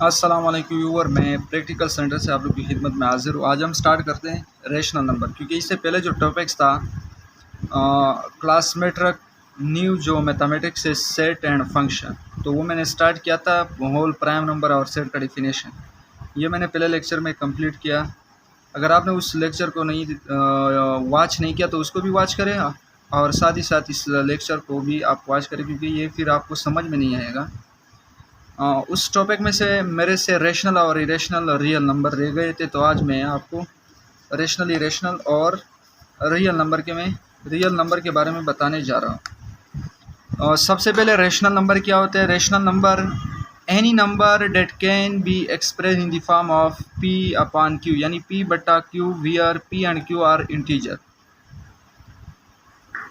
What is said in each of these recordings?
अस्सलाम वालेकुम व्यूअर, मैं प्रैक्टिकल सेंटर से आप लोग की खिदमत में हाज़िर हूँ। आज हम स्टार्ट करते हैं रेशनल नंबर, क्योंकि इससे पहले जो टॉपिक्स था क्लासमेट्रिक न्यू जो मैथमेटिक्स से सेट एंड फंक्शन, तो वो मैंने स्टार्ट किया था होल प्राइम नंबर और सेट का डिफिनेशन। ये मैंने पहले लेक्चर में कंप्लीट किया। अगर आपने उस लेक्चर को नहीं वॉच नहीं किया तो उसको भी वॉच करें, और साथ ही साथ इस लेक्चर को भी आप वॉच करें, क्योंकि ये फिर आपको समझ में नहीं आएगा। उस टॉपिक में से मेरे से रेशनल और इरेशनल रियल नंबर रह गए थे, तो आज मैं आपको रेशनल, इरेशनल और रियल नंबर के बारे में बताने जा रहा हूँ। सबसे पहले रेशनल नंबर क्या होते हैं। Rational number any number date can be express in the form of P upon Q, यानी पी बटा Q wear P and Q R integer.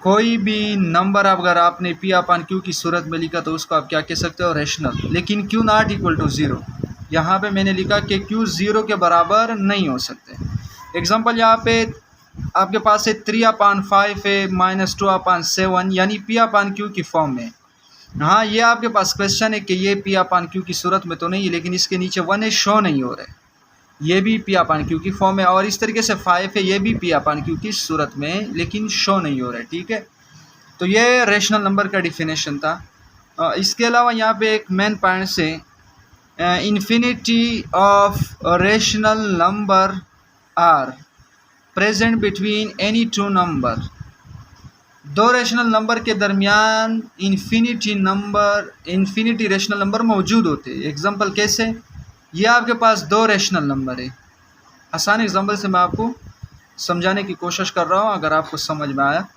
कोई भी नंबर अगर आपने पी अपॉन क्यू की सूरत में लिखा तो उसको आप क्या कह सकते हो, रेशनल। लेकिन Q not equal to zero, यहाँ पे मैंने लिखा कि क्यू ज़ीरो के बराबर नहीं हो सकते। एग्जांपल यहाँ पे आपके पास है 3/5 है -2/7, यानी पी अपॉन क्यू की फॉर्म में। हाँ, ये आपके पास क्वेश्चन है कि ये पी अपॉन क्यू की सूरत में तो नहीं है, लेकिन इसके नीचे 1 है, शो नहीं हो रहा है, ये भी पी अपॉन क्यू की फॉर्म है। और इस तरीके से 5 है, ये भी पी अपॉन क्यू की सूरत में, लेकिन शो नहीं हो रहा है। ठीक है, तो ये रेशनल नंबर का डिफिनेशन था। इसके अलावा यहाँ पे एक मेन पॉइंट से infinity of rational number are present between any two number. दो रेशनल नंबर के दरमियान इन्फिनिटी रेशनल नंबर मौजूद होते हैं। एग्जांपल कैसे, ये आपके पास दो रेशनल नंबर है। आसान एग्जांपल से मैं आपको समझाने की कोशिश कर रहा हूँ, अगर आपको समझ में आया।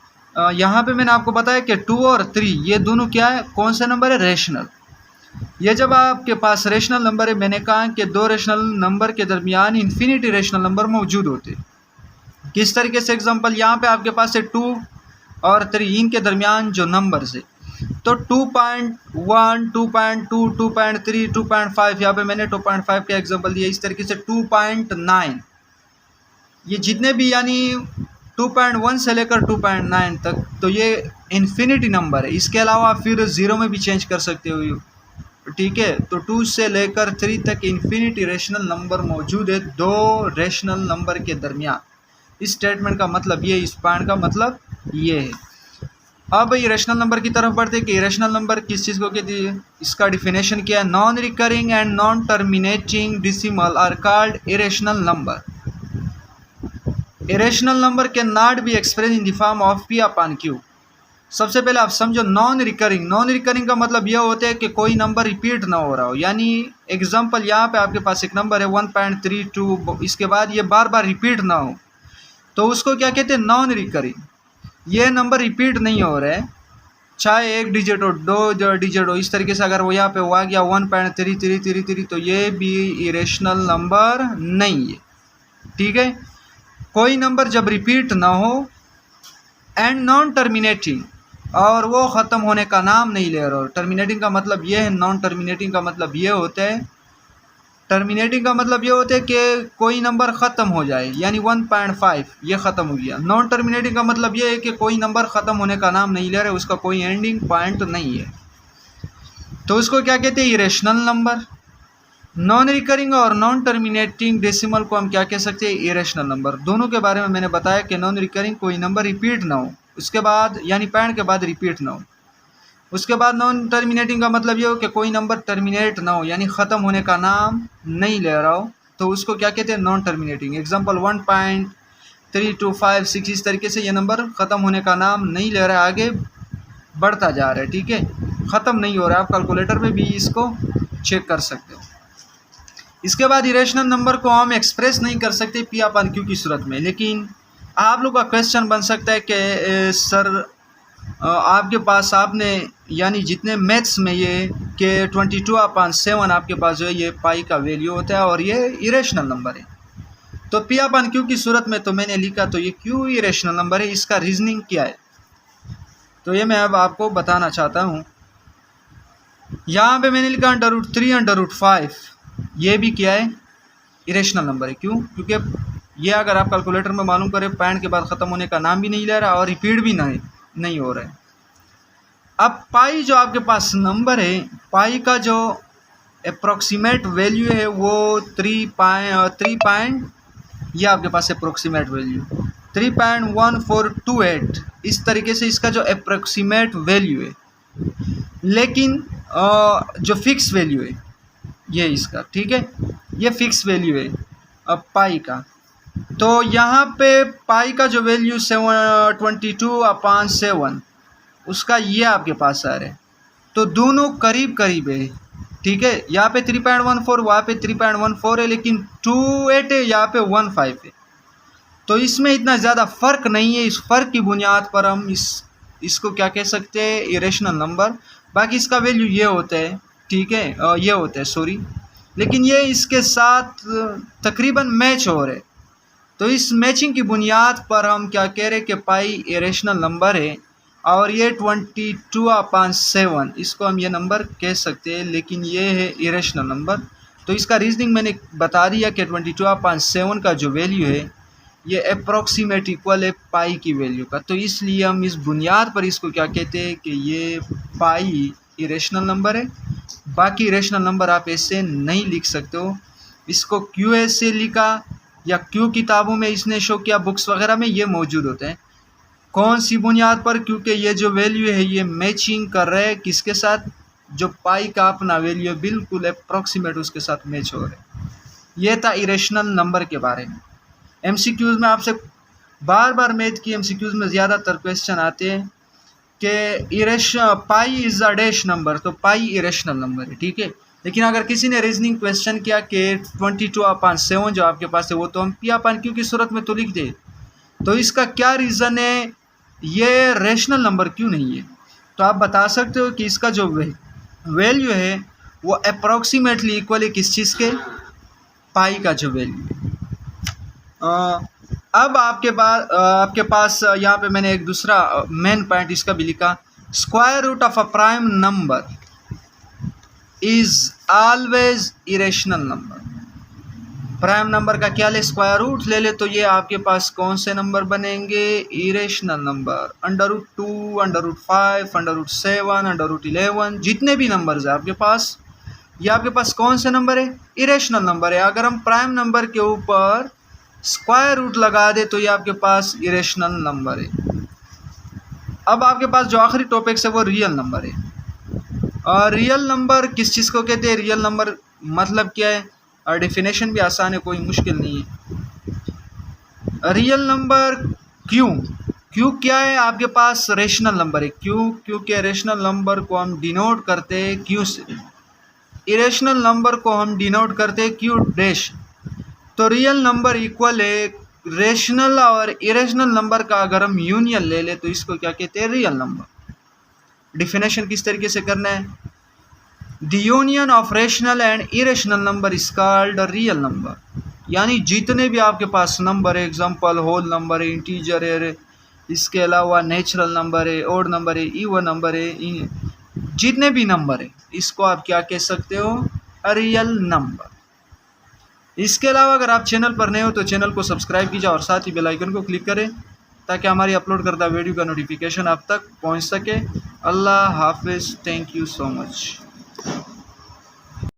यहाँ पे मैंने आपको बताया कि 2 और 3 ये दोनों क्या है, कौन से नंबर है, रेशनल। ये जब आपके पास रेशनल नंबर है, मैंने कहा कि दो रेशनल नंबर के दरमियान इन्फिनिटी रेशनल नंबर मौजूद होते हैं। किस तरीके से, एग्जांपल यहाँ पे आपके पास है 2 और 3, इनके दरमियान जो नंबर है, तो 2.1, 2.2, 2.3, 2.5, यहाँ पे मैंने 2.5 का एग्जांपल दिया। इस तरीके से 2.9, ये जितने भी, यानी 2.1 से लेकर 2.9 तक, तो ये इन्फिनिटी नंबर है। इसके अलावा फिर ज़ीरो में भी चेंज कर सकते हो। ठीक है, तो 2 से लेकर 3 तक इन्फिनिटी रेशनल नंबर मौजूद है दो रेशनल नंबर के दरमियान। इस स्टेटमेंट का मतलब ये, इस पॉइंट का मतलब ये है। अब इरेशनल नंबर की तरफ बढ़ते हैं कि इरेशनल नंबर किस चीज़ को कहती है। इसका डिफिनेशन क्या है, non recurring and non terminating decimal are called irrational number. Irrational number can not be express in the form of P upon Q. सबसे पहले आप समझो नॉन रिकरिंग का मतलब यह होता है कि कोई नंबर रिपीट ना हो रहा हो। यानी एग्जांपल यहाँ पे आपके पास एक नंबर है 1.32, इसके बाद ये बार बार रिपीट ना हो, तो उसको क्या कहते हैं, नॉन रिकरिंग। ये नंबर रिपीट नहीं हो रहा है, चाहे एक डिजिट हो, दो डिजिट हो। इस तरीके से अगर वो यहाँ पे हुआ गया 1.3333, तो ये भी इरेशनल नंबर नहीं है। ठीक है, कोई नंबर जब रिपीट ना हो, एंड नॉन टर्मिनेटिंग, और वो ख़त्म होने का नाम नहीं ले रहा हो। टर्मिनेटिंग का मतलब ये है, नॉन टर्मिनेटिंग का मतलब ये होता है, टर्मिनेटिंग का मतलब ये होता है कि कोई नंबर ख़त्म हो जाए, यानी 1.5 ये ख़त्म हो गया। नॉन टर्मिनेटिंग का मतलब ये है कि कोई नंबर ख़त्म होने का नाम नहीं ले रहा है, उसका कोई एंडिंग पॉइंट नहीं है, तो उसको क्या कहते हैं, इरेशनल नंबर। नॉन रिकरिंग और नॉन टर्मिनेटिंग डेसिमल को हम क्या कह सकते हैं, इरेशनल नंबर। दोनों के बारे में मैंने बताया कि नॉन रिकरिंग कोई नंबर रिपीट ना हो, उसके बाद यानी पॉइंट के बाद रिपीट ना हो। उसके बाद नॉन टर्मिनेटिंग का मतलब ये हो कि कोई नंबर टर्मिनेट ना हो, यानी ख़त्म होने का नाम नहीं ले रहा हो, तो उसको क्या कहते हैं, नॉन टर्मिनेटिंग। एग्जांपल 1.3256, इस तरीके से ये नंबर ख़त्म होने का नाम नहीं ले रहा है, आगे बढ़ता जा रहा है। ठीक है, ख़त्म नहीं हो रहा है, आप कैलकुलेटर में भी इसको चेक कर सकते हो। इसके बाद इरेशनल नंबर को हम एक्सप्रेस नहीं कर सकते पी अपॉन क्यू की सूरत में, लेकिन आप लोग का क्वेश्चन बन सकता है कि सर आपके पास आपने, यानी जितने मैथ्स में ये कि 22/7 आपके पास जो है ये पाई का वैल्यू होता है और ये इरेशनल नंबर है, तो पी अपॉन क्यू की सूरत में तो मैंने लिखा, तो ये क्यू इरेशनल नंबर है। इसका रीजनिंग क्या है, तो ये मैं अब आपको बताना चाहता हूँ। यहाँ पे मैंने लिखा √3/5, ये भी क्या है, इरेशनल नंबर है। क्यों, क्योंकि ये अगर आप कैलकुलेटर में मालूम करें, पॉइंट के बाद ख़त्म होने का नाम भी नहीं ले रहा और रिपीट भी नहीं हो रहा है। अब पाई जो आपके पास नंबर है, पाई का जो अप्रोक्सीमेट वैल्यू है वो 3 ये आपके पास अप्रोक्सीमेट वैल्यू 3.1428, इस तरीके से इसका जो अप्रोक्सीमेट वैल्यू है। लेकिन जो फिक्स वैल्यू है ये इसका, ठीक है, ये फिक्स वैल्यू है अब पाई का। तो यहाँ पे पाई का जो वैल्यू 722/7 उसका ये आपके पास आ रहा है। तो दोनों करीब करीब है, ठीक है। यहाँ पे 3.14, वहाँ पे 3.14 है, लेकिन 28 है, यहाँ पे 15 है। तो इसमें इतना ज़्यादा फ़र्क नहीं है। इस फ़र्क की बुनियाद पर हम इसको क्या कह सकते हैं, इरेशनल नंबर। बाकी इसका वैल्यू ये होता है, ठीक है, ये होता है सॉरी, लेकिन ये इसके साथ तकरीबन मैच हो रहे। तो इस मैचिंग की बुनियाद पर हम क्या कह रहे हैं कि पाई इरेशनल नंबर है और ये 22/7 इसको हम ये नंबर कह सकते हैं, लेकिन ये है इरेशनल नंबर। तो इसका रीजनिंग मैंने बता दिया कि 22/7 का जो वैल्यू है ये अप्रॉक्सीमेट इक्वल है पाई की वैल्यू का। तो इसलिए हम इस बुनियाद पर इसको क्या कहते हैं कि ये पाई इरेशनल नंबर है। बाकी इरेशनल नंबर आप ऐसे नहीं लिख सकते हो। इसको क्यों ऐसे लिखा या क्यों किताबों में इसने शो किया, बुक्स वगैरह में ये मौजूद होते हैं। कौन सी बुनियाद पर? क्योंकि ये जो वैल्यू है ये मैचिंग कर रहा है किसके साथ, जो पाई का अपना वैल्यू है बिल्कुल अप्रॉक्सीमेट उसके साथ मैच हो रहा है। ये था इरेशनल नंबर के बारे में। एमसीक्यूज़ में आपसे बार बार मैथ की एमसीक्यूज़ में ज़्यादातर क्वेश्चन आते हैं कि पाई इज़ अ डैश नंबर, तो पाई इरेशनल नंबर है, ठीक है। लेकिन अगर किसी ने रीजनिंग क्वेश्चन किया कि 22/7 जो आपके पास है वो तो हम P/Q की सूरत में तो लिख दे, तो इसका क्या रीज़न है, ये रेशनल नंबर क्यों नहीं है? तो आप बता सकते हो कि इसका जो वैल्यू है वो अप्रॉक्सीमेटली इक्वल है किस चीज़ के, पाई का जो वैल्यू है। अब आपके पास यहाँ पे मैंने एक दूसरा मेन पॉइंट इसका भी लिखा, square root of a prime number is always irrational number. Prime number का क्या ले, स्क्वायर रूट ले ले, तो ये आपके पास कौन से नंबर बनेंगे, इरेशनल नंबर। √2, √5, √7, √11 जितने भी नंबर्स है आपके पास, ये आपके पास कौन से नंबर है, इरेशनल नंबर है। अगर हम प्राइम नंबर के ऊपर स्क्वायर रूट लगा दे तो ये आपके पास इरेशनल नंबर है। अब आपके पास जो आखिरी टॉपिक है वो रियल नंबर है। और रियल नंबर किस चीज़ को कहते हैं, रियल नंबर मतलब क्या है, और डेफिनेशन भी आसान है, कोई मुश्किल नहीं है। रियल नंबर क्यों क्या है, आपके पास रेशनल नंबर है। क्योंकि रेशनल नंबर को हम डिनोट करते हैं क्यू से, इरेशनल नंबर को हम डिनोट करते हैं क्यू डैश। तो रियल नंबर इक्वल है रेशनल और इरेशनल नंबर का अगर हम यूनियन ले ले तो इसको क्या कहते हैं, रियल नंबर। डिफिनेशन किस तरीके से करना है, the union of rational and irrational number is called real number. यानी जितने भी आपके पास नंबर है, एग्जांपल होल नंबर है, इंटीजर है, इसके अलावा नेचुरल नंबर है, ओड नंबर है, इवन नंबर है, जितने भी नंबर है इसको आप क्या कह सकते हो, रियल नंबर। इसके अलावा अगर आप चैनल पर नए हो तो चैनल को सब्सक्राइब कीजिए और साथ ही बेल आइकन को क्लिक करें ताकि हमारी अपलोड करता वीडियो का नोटिफिकेशन आप तक पहुंच सके। अल्लाह हाफिज़, थैंक यू सो मच।